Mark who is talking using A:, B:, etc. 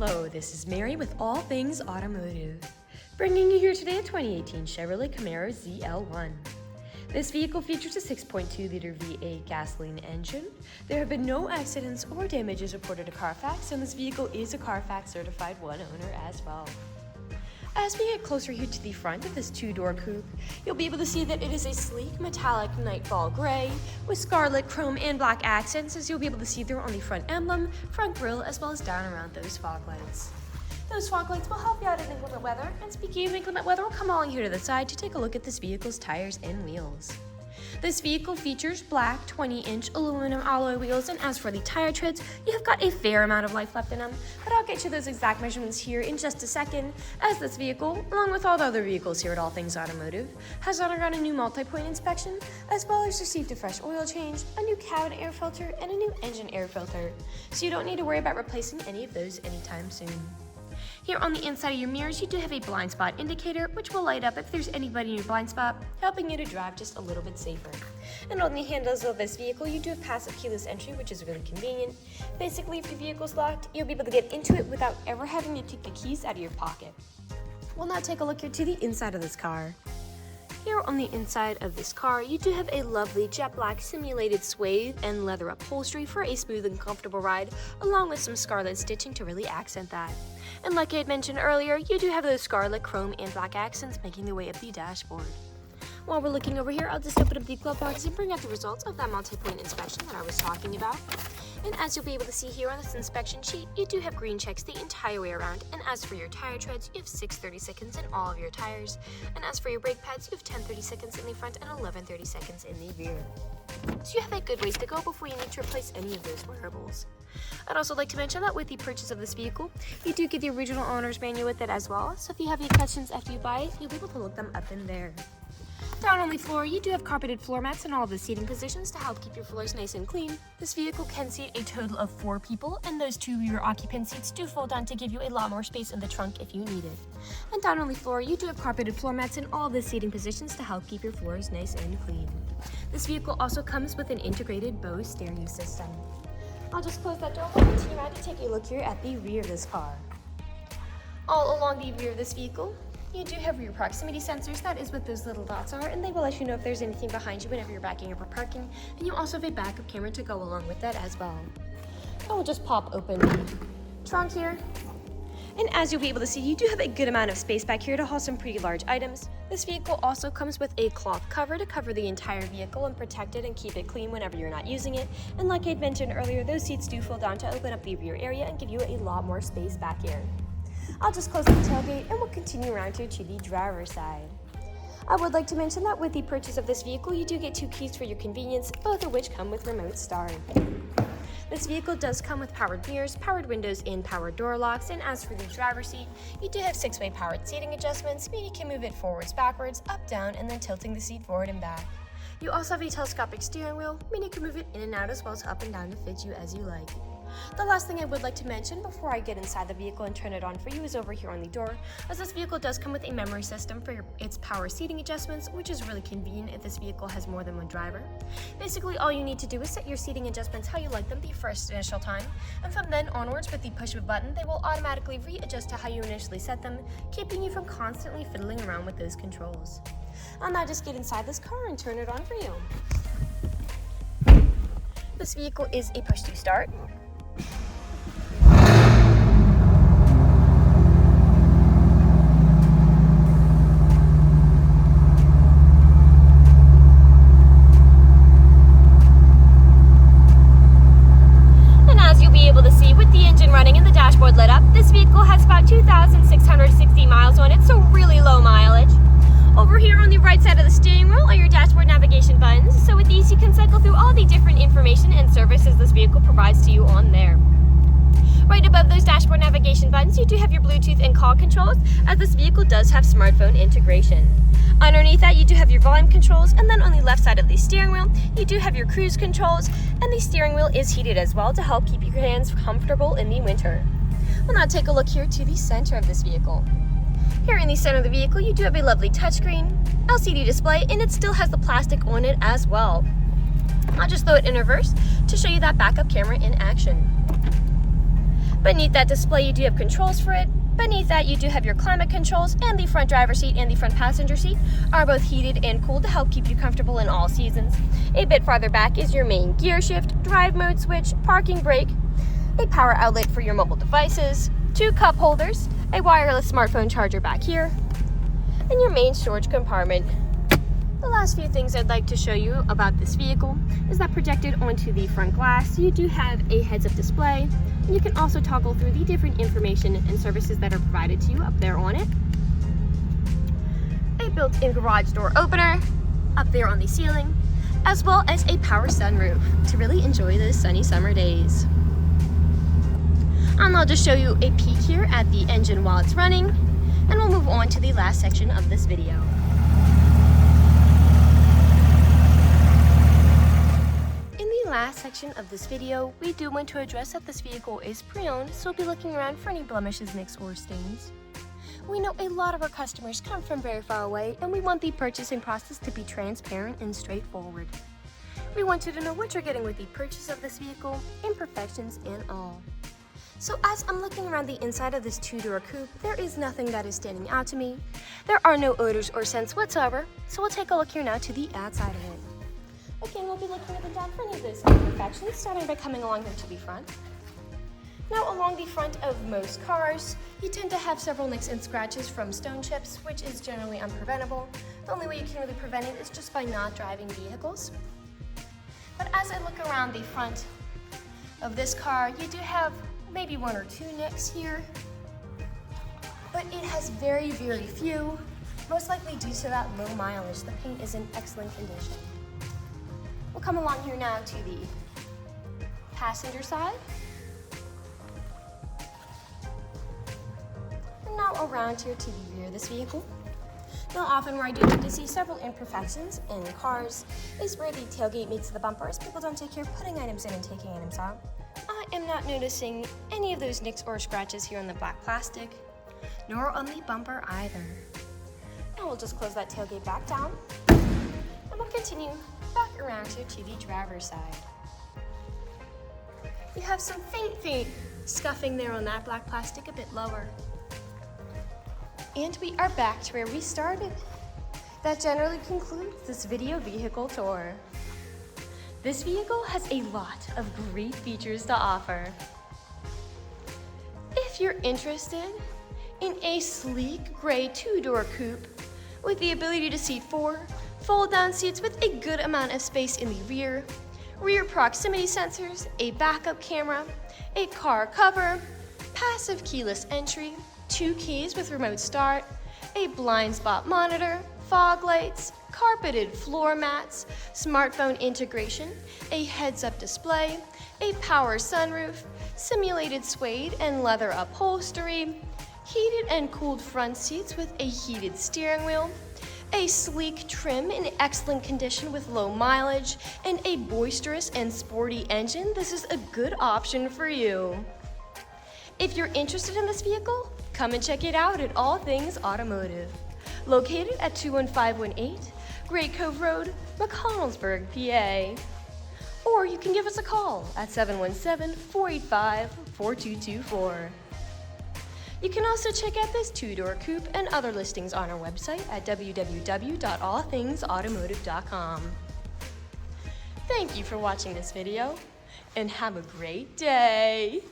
A: Hello, this is Mary with All Things Automotive, bringing you here today a 2018 Chevrolet Camaro ZL1. This vehicle features a 6.2-liter V8 gasoline engine. There have been no accidents or damages reported to CARFAX, and this vehicle is a CARFAX certified one owner as well. As we get closer here to the front of this two-door coupe, you'll be able to see that it is a sleek Metallic Nightfall Gray with scarlet, chrome, and black accents, as you'll be able to see there on the front emblem, front grille, as well as down around those fog lights. Those fog lights will help you out in inclement weather, and speaking of inclement weather, we'll come along here to the side to take a look at this vehicle's tires and wheels. This vehicle features black 20-inch aluminum alloy wheels, and as for the tire treads, you have got a fair amount of life left in them, but I'll get you those exact measurements here in just a second, as this vehicle, along with all the other vehicles here at All Things Automotive, has undergone a new multi-point inspection, as well as received a fresh oil change, a new cabin air filter, and a new engine air filter, so you don't need to worry about replacing any of those anytime soon. Here on the inside of your mirrors, you do have a blind spot indicator, which will light up if there's anybody in your blind spot, helping you to drive just a little bit safer. And on the handles of this vehicle, you do have passive keyless entry, which is really convenient. Basically, if your vehicle's locked, you'll be able to get into it without ever having to take the keys out of your pocket. We'll now take a look here to the inside of this car. Here on the inside of this car, you do have a lovely jet black simulated suede and leather upholstery for a smooth and comfortable ride, along with some scarlet stitching to really accent that. And like I had mentioned earlier, you do have those scarlet, chrome, and black accents making their way up the dashboard. While we're looking over here, I'll just open up the glove box and bring out the results of that multi-point inspection that I was talking about. And as you'll be able to see here on this inspection sheet, you do have green checks the entire way around. And as for your tire treads, you have 6 30-seconds in all of your tires. And as for your brake pads, you have 10 30-seconds in the front and 11 30-seconds in the rear. So you have a good ways to go before you need to replace any of those wearables. I'd also like to mention that with the purchase of this vehicle, you do get the original owner's manual with it as well. So if you have any questions after you buy it, you'll be able to look them up in there. Down on the floor, you do have carpeted floor mats in all of the seating positions to help keep your floors nice and clean. This vehicle can seat a total of 4 people, and those 2 rear occupant seats do fold down to give you a lot more space in the trunk if you need it. And down on the floor, you do have carpeted floor mats in all of the seating positions to help keep your floors nice and clean. This vehicle also comes with an integrated BOSE stereo system. I'll just close that door and continue around to take a look here at the rear of this car. All along the rear of this vehicle, you do have rear proximity sensors. That is what those little dots are, and they will let you know if there's anything behind you whenever you're backing up or parking, and you also have a backup camera to go along with that as well. I will just pop open the trunk here, and as you'll be able to see, you do have a good amount of space back here to haul some pretty large items. This vehicle also comes with a cloth cover to cover the entire vehicle and protect it and keep it clean whenever you're not using it, and like I had mentioned earlier, those seats do fold down to open up the rear area and give you a lot more space back here. I'll just close the tailgate and we'll continue around here to the driver's side. I would like to mention that with the purchase of this vehicle, you do get 2 keys for your convenience, both of which come with remote start. This vehicle does come with powered mirrors, powered windows, and powered door locks, and as for the driver's seat, you do have 6-way powered seating adjustments, meaning you can move it forwards, backwards, up, down, and then tilting the seat forward and back. You also have a telescopic steering wheel, meaning you can move it in and out as well as up and down to fit you as you like. The last thing I would like to mention before I get inside the vehicle and turn it on for you is over here on the door, as this vehicle does come with a memory system for its power seating adjustments, which is really convenient if this vehicle has more than one driver. Basically, all you need to do is set your seating adjustments how you like them the first initial time, and from then onwards with the push of a button, they will automatically readjust to how you initially set them, keeping you from constantly fiddling around with those controls. I'll now just get inside this car and turn it on for you. This vehicle is a push to start. Lit up. This vehicle has about 2,660 miles on it, so really low mileage. Over here on the right side of the steering wheel are your dashboard navigation buttons, so with these you can cycle through all the different information and services this vehicle provides to you on there. Right above those dashboard navigation buttons, you do have your Bluetooth and call controls, as this vehicle does have smartphone integration. Underneath that, you do have your volume controls, and then on the left side of the steering wheel, you do have your cruise controls, and the steering wheel is heated as well to help keep your hands comfortable in the winter. We'll now take a look here to the center of this vehicle. Here in the center of the vehicle, you do have a lovely touchscreen, LCD display, and it still has the plastic on it as well. I'll just throw it in reverse to show you that backup camera in action. Beneath that display, you do have controls for it. Beneath that, you do have your climate controls, and the front driver's seat and the front passenger seat are both heated and cooled to help keep you comfortable in all seasons. A bit farther back is your main gear shift, drive mode switch, parking brake, a power outlet for your mobile devices, 2 cup holders, a wireless smartphone charger back here, and your main storage compartment. The last few things I'd like to show you about this vehicle is that projected onto the front glass, you do have a heads-up display, and you can also toggle through the different information and services that are provided to you up there on it. A built-in garage door opener up there on the ceiling, as well as a power sunroof to really enjoy those sunny summer days. And I'll just show you a peek here at the engine while it's running, and we'll move on to the last section of this video. Last section of this video, we do want to address that this vehicle is pre-owned, so we'll be looking around for any blemishes, nicks, or stains. We know a lot of our customers come from very far away, and we want the purchasing process to be transparent and straightforward. We want you to know what you're getting with the purchase of this vehicle, imperfections and all. So as I'm looking around the inside of this 2-door coupe, there is nothing that is standing out to me. There are no odors or scents whatsoever, so we'll take a look here now to the outside of it. Again, we'll be looking at the down for any of those imperfections, starting by coming along here to the front. Now, along the front of most cars, you tend to have several nicks and scratches from stone chips, which is generally unpreventable. The only way you can really prevent it is just by not driving vehicles. But as I look around the front of this car, you do have maybe 1 or 2 nicks here, but it has very, very few, most likely due to that low mileage. The paint is in excellent condition. We'll come along here now to the passenger side. And now around here to the rear of this vehicle. Now often where I do tend to see several imperfections in cars is where the tailgate meets the bumpers. People don't take care of putting items in and taking items out. I am not noticing any of those nicks or scratches here on the black plastic, nor on the bumper either. Now we'll just close that tailgate back down, and we'll continue back around here to the driver's side. You have some faint scuffing there on that black plastic, a bit lower. And we are back to where we started. That generally concludes this video vehicle tour. This vehicle has a lot of great features to offer. If you're interested in a sleek gray 2-door coupe with the ability to seat 4, fold-down seats with a good amount of space in the rear, rear proximity sensors, a backup camera, a car cover, passive keyless entry, 2 keys with remote start, a blind spot monitor, fog lights, carpeted floor mats, smartphone integration, a heads-up display, a power sunroof, simulated suede and leather upholstery, heated and cooled front seats with a heated steering wheel, a sleek trim in excellent condition with low mileage, and a boisterous and sporty engine, this is a good option for you. If you're interested in this vehicle, come and check it out at All Things Automotive, located at 21518 Great Cove Road, McConnellsburg, PA. Or you can give us a call at 717-485-4224. You can also check out this 2-door coupe and other listings on our website at www.allthingsautomotive.com. Thank you for watching this video, and have a great day.